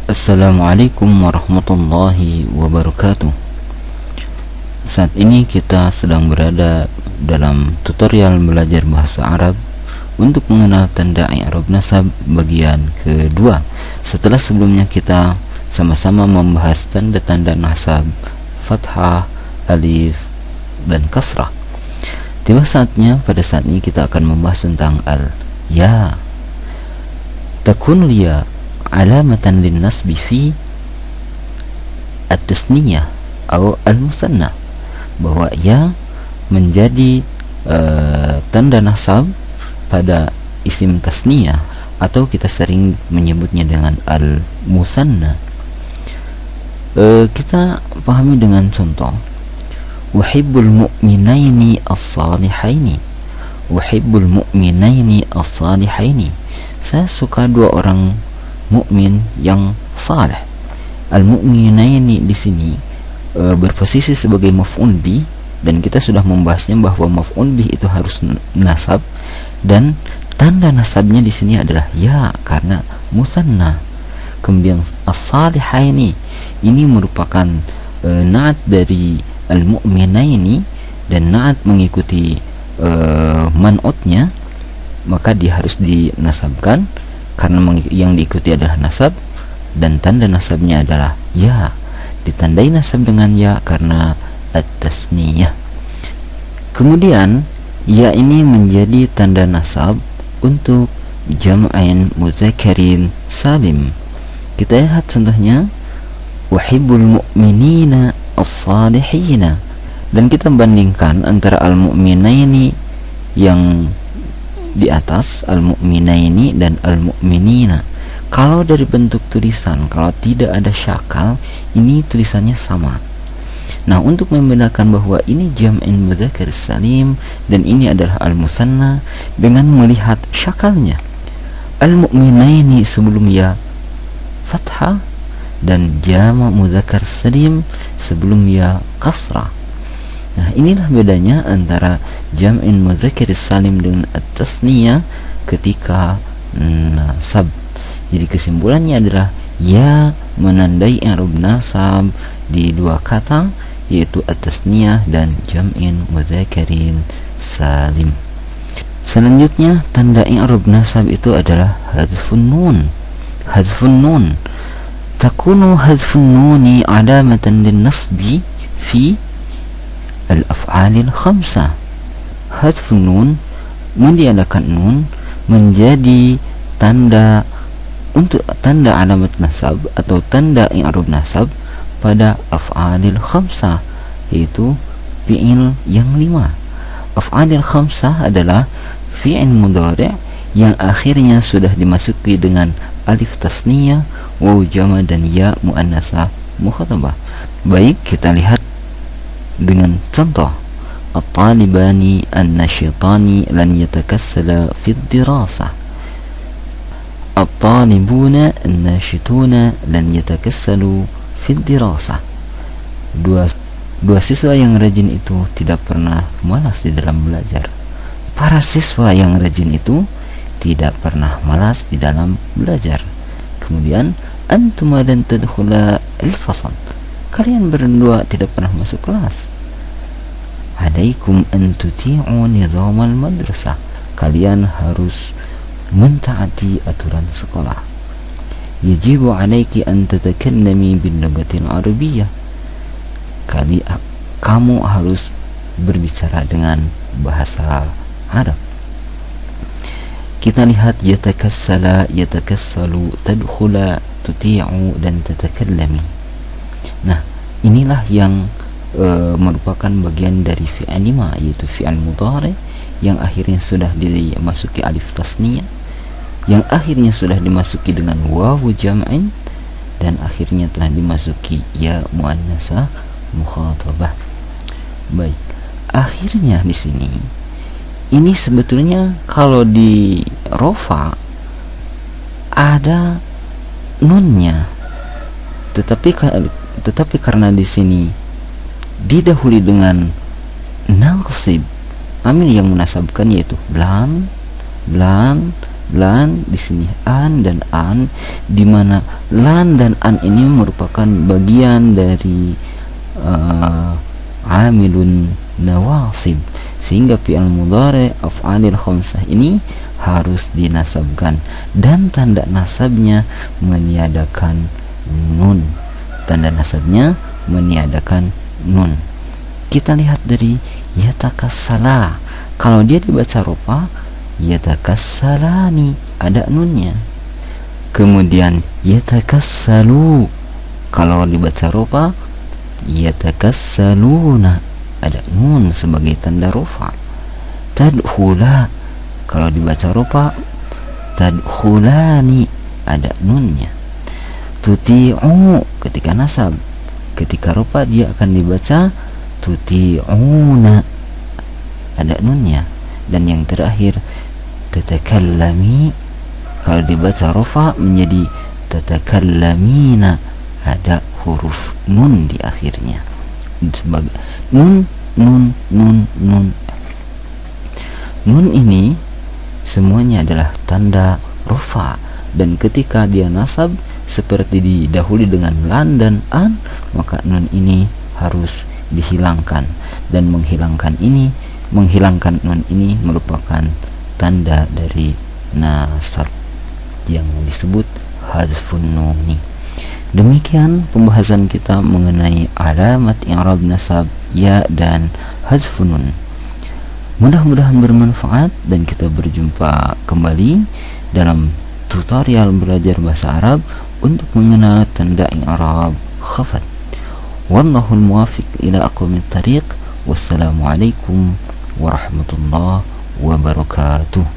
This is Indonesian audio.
Assalamualaikum warahmatullahi wabarakatuh. Saat ini kita sedang berada dalam tutorial belajar bahasa Arab untuk mengenal tanda i'rab nasab bagian kedua. Setelah sebelumnya kita sama-sama membahas tanda-tanda nasab fathah, alif, dan kasrah. Tiba saatnya pada saat ini kita akan membahas tentang al-ya. Takunul ya alamatan lin nasbi fi at-tasniyah atau al-musanna, bahwa ya menjadi tanda nasab pada isim tasniyah atau kita sering menyebutnya dengan al-musanna. Kita pahami dengan contoh, uhibbul mu'minaini as-salihaini, uhibbul mu'minaini as-salihaini, saya suka dua orang mukmin yang saleh. Al-mu'minaini di sini berposisi sebagai maf'ul bih, dan kita sudah membahasnya bahwa maf'ul bih itu harus nasab, dan tanda nasabnya di sini adalah ya karena musanna. Kemudian as-salihaini ini merupakan na'at dari al-mu'minaini, dan na'at mengikuti man'utnya, maka dia harus dinasabkan karena yang diikuti adalah nasab, dan tanda nasabnya adalah ya, ditandai nasab dengan ya karena at-tasniyah. Kemudian ya ini menjadi tanda nasab untuk jam'ain mudzakkarin salim. Kita lihat contohnya, uhibbul mu'minina as-salihina, dan kita bandingkan antara al-mu'minaini yang di atas, al-mu'minaini dan al-mu'minina. Kalau dari bentuk tulisan, kalau tidak ada syakal, ini tulisannya sama. Nah, untuk membedakan bahwa ini jam'in mudzakkar salim dan ini adalah al-musanna dengan melihat syakalnya. Al-mu'minaini sebelum ya fathah, dan jama' mudzakkar salim sebelum ya kasrah. Nah, inilah bedanya antara jam'in mudzakkar salim dengan at-tasniyah ketika nasab. Jadi kesimpulannya adalah ya menandai i'rab nasab di dua kata, yaitu at-tasniyah dan jam'in mudzakkarin salim. Selanjutnya tanda i'rab nasab itu adalah hadzfun nun. Hadzfun nun takunu hadzfun nuni alamatan lin nasbi fi al-af'alil khamsah. Hadfun nun, meniadakan nun, menjadi tanda untuk tanda alamat nasab atau tanda i'rab nasab pada af'alil khamsah, yaitu fi'il yang 5. Af'alil khamsah adalah fi'il mudhari' yang akhirnya sudah dimasuki dengan alif tasniyah, waw jama' dan ya muannasah mukhatabah. Baik, kita lihat dengan contoh, at-talibani an-nashitani lan yatakassala fi ad-dirasah. At-talibuna an-nashituna lan yatakassalu fi ad-dirasah. Dua siswa yang rajin itu tidak pernah malas di dalam belajar. Para siswa yang rajin itu tidak pernah malas di dalam belajar. Kemudian antuma lan tadkhula al-fasl, kalian berdua tidak pernah masuk kelas. Alaikum an tuti'u nizamal madrasah, kalian harus mentaati aturan sekolah. Yajibu alaiki an tatakallami bil lughatil arabiyyah, kamu harus berbicara dengan bahasa Arab. Kita lihat yatakassala, yatakassalu, tadkhula, tuti'u, dan tatakallami. Nah, inilah yang merupakan bagian dari fi'il 5, yaitu fi'il mudhari yang akhirnya sudah dimasuki alif tasniyah, yang akhirnya sudah dimasuki dengan wawu jam'in, dan akhirnya telah dimasuki ya muannasah mukhatabah. Baik, akhirnya di sini ini sebetulnya kalau di rofa ada nunnya, tetapi karena di sini didahului dengan nasib, amil yang menasabkan, yaitu blan, lan, di sini an dan an, di mana lan dan an ini merupakan bagian dari amilun nawasib, sehingga fi'il mudhari af'alil khamsah ini harus dinasabkan, dan tanda nasabnya meniadakan nun. Tanda nasabnya meniadakan nun. Kita lihat dari yatakassala, kalau dia dibaca rofa, yatakassalani, ada nunnya. Kemudian yatakassalu, kalau dibaca rofa, yatakassaluna, ada nun sebagai tanda rofa. Tadkhula, kalau dibaca rofa, tadkhulani, ada nunnya. Tuti'u ketika nasab, ketika rofa dia akan dibaca tuti'una, ada nunnya. Dan yang terakhir tatakallami, kalau dibaca rofa menjadi tatakallamina, ada huruf nun di akhirnya. Sebagai nun ini semuanya adalah tanda rofa, dan ketika dia nasab seperti didahului dengan lan dan an, maka nun ini harus dihilangkan, dan menghilangkan nun ini merupakan tanda dari nasab yang disebut hadfun nuni. Demikian pembahasan kita mengenai alamat i'rab nasab ya dan hadfun nun. Mudah-mudahan bermanfaat, dan kita berjumpa kembali dalam tutorial belajar bahasa Arab untuk mengenal tanda i'rab khafat. Wallahul muwafiq ila aqwamit thariq. Wassalamualaikum warahmatullahi wabarakatuh.